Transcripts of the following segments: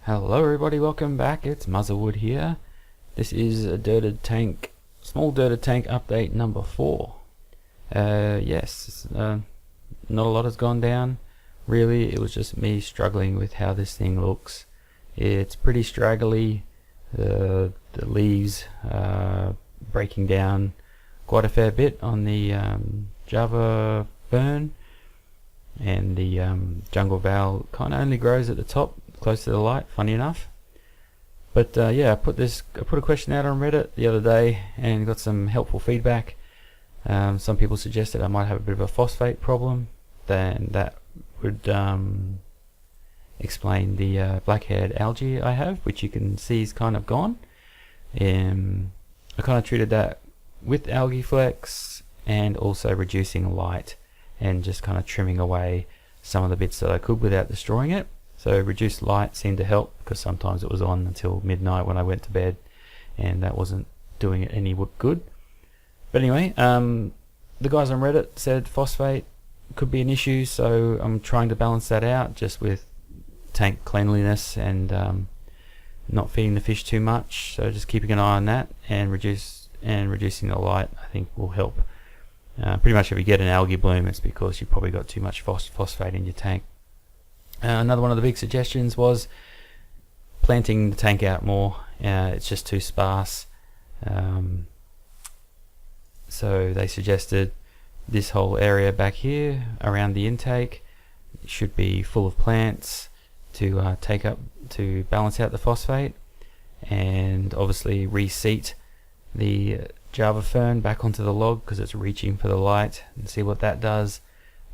Hello everybody, welcome back. It's Muzzlewood here. This is a small dirted tank update number 4. Yes, not a lot has gone down. Really, it was just me struggling with how this thing looks. It's pretty straggly. The leaves breaking down quite a fair bit on the Java fern, and the jungle val kind of only grows at the top, close to the light, funny enough. But yeah, I put a question out on Reddit the other day and got some helpful feedback. Some people suggested I might have a bit of a phosphate problem, then that would explain the black-haired algae I have, which you can see is kind of gone. I kind of treated that with Algae Flex and also reducing light and just kind of trimming away some of the bits that I could without destroying it. So reduced light seemed to help, because sometimes it was on until midnight when I went to bed, and that wasn't doing it any good. But anyway, the guys on Reddit said phosphate could be an issue, so I'm trying to balance that out just with tank cleanliness and not feeding the fish too much. So just keeping an eye on that and reducing the light, I think, will help. Pretty much if you get an algae bloom, it's because you probably got too much phosphate in your tank. Another one of the big suggestions was planting the tank out more. It's just too sparse. So they suggested this whole area back here around the intake should be full of plants to balance out the phosphate, and obviously reseat the Java fern back onto the log because it's reaching for the light, and see what that does.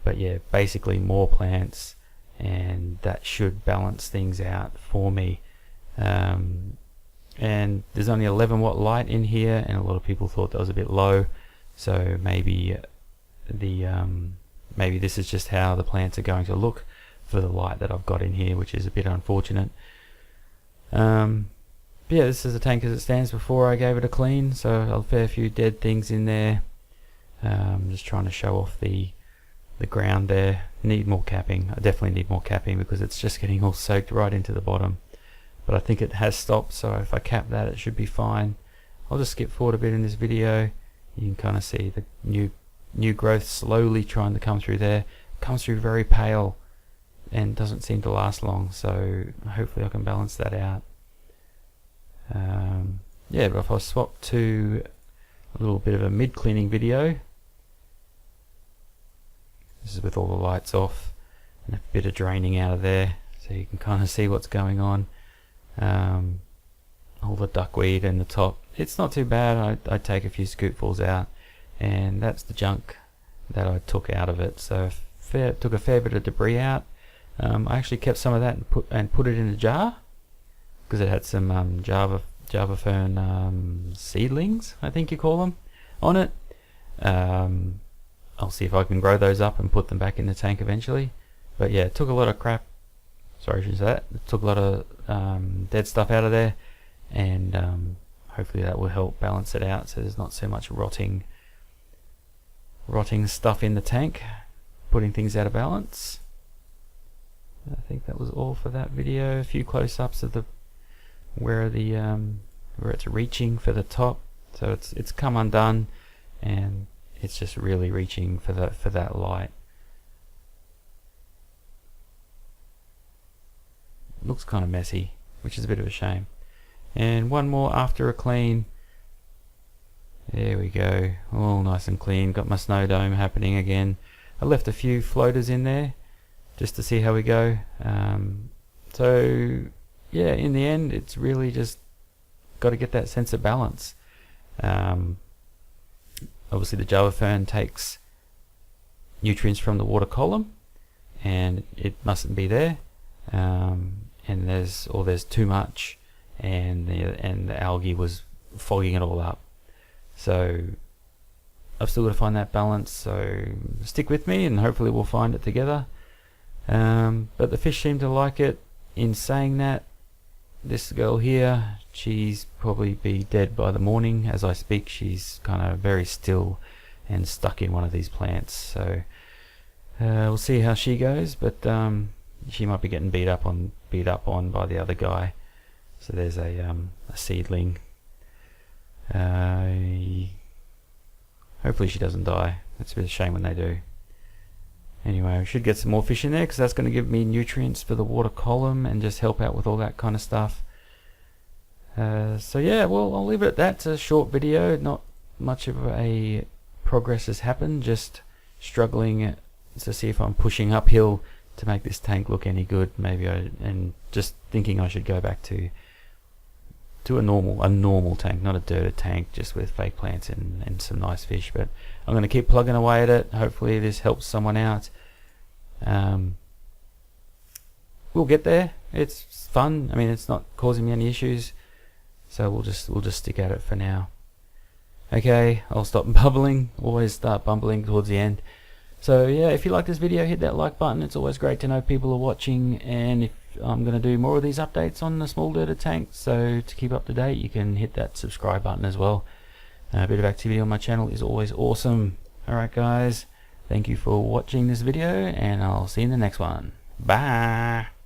But yeah, basically more plants, and that should balance things out for me. And there's only 11 watt light in here, and a lot of people thought that was a bit low, so maybe maybe this is just how the plants are going to look for the light that I've got in here, which is a bit unfortunate. But yeah, this is the tank as it stands before I gave it a clean, so a fair few dead things in there. Just trying to show off the ground there. Need more capping. I definitely need more capping because it's just getting all soaked right into the bottom. But I think it has stopped, so if I cap that, it should be fine. I'll just skip forward a bit in this video. You can kind of see the new growth slowly trying to come through there. Comes through very pale and doesn't seem to last long, so hopefully I can balance that out. Yeah, but if I swap to a little bit of a mid cleaning video, this is with all the lights off and a bit of draining out of there, so you can kind of see what's going on. All the duckweed in the top, it's not too bad. I take a few scoopfuls out, and that's the junk that I took out of it. So took a fair bit of debris out. I actually kept some of that and put it in a jar because it had some Java fern seedlings, I think you call them, on it. I'll see if I can grow those up and put them back in the tank eventually. But yeah, it took a lot of crap. Sorry to say that. It took a lot of dead stuff out of there, and hopefully that will help balance it out so there's not so much rotting stuff in the tank, putting things out of balance. I think that was all for that video. A few close-ups of where it's reaching for the top, so it's come undone, and it's just really reaching for that light. Looks kind of messy, which is a bit of a shame. And one more after a clean. There we go, all nice and clean. Got my snow dome happening again. I left a few floaters in there just to see how we go. So yeah, in the end, it's really just got to get that sense of balance. Obviously the Java fern takes nutrients from the water column, and it mustn't be there. And there's too much, and the algae was fogging it all up. So I've still got to find that balance, so stick with me and hopefully we'll find it together. But the fish seem to like it. In saying that, this girl here, she's probably be dead by the morning. As I speak, she's kind of very still and stuck in one of these plants, so we'll see how she goes. But she might be getting beat up on beat up on by the other guy. So there's a seedling. Hopefully she doesn't die. It's a bit of a shame when they do. Anyway, we should get some more fish in there because that's going to give me nutrients for the water column and just help out with all that kind of stuff. So yeah, well, I'll leave it at that. It's a short video. Not much of a progress has happened. Just struggling to see if I'm pushing uphill to make this tank look any good. Maybe and just thinking I should go back to a normal tank, not a dirted tank, just with fake plants and some nice fish. But I'm going to keep plugging away at it. Hopefully this helps someone out. We'll get there. It's fun. I mean, it's not causing me any issues, so we'll just stick at it for now. Okay, I'll stop bubbling. Always start bumbling towards the end. So yeah, if you like this video, hit that like button. It's always great to know people are watching, and if I'm going to do more of these updates on the small dirted tank, so to keep up to date, you can hit that subscribe button as well. A bit of activity on my channel is always awesome. Alright guys, thank you for watching this video, and I'll see you in the next one. Bye!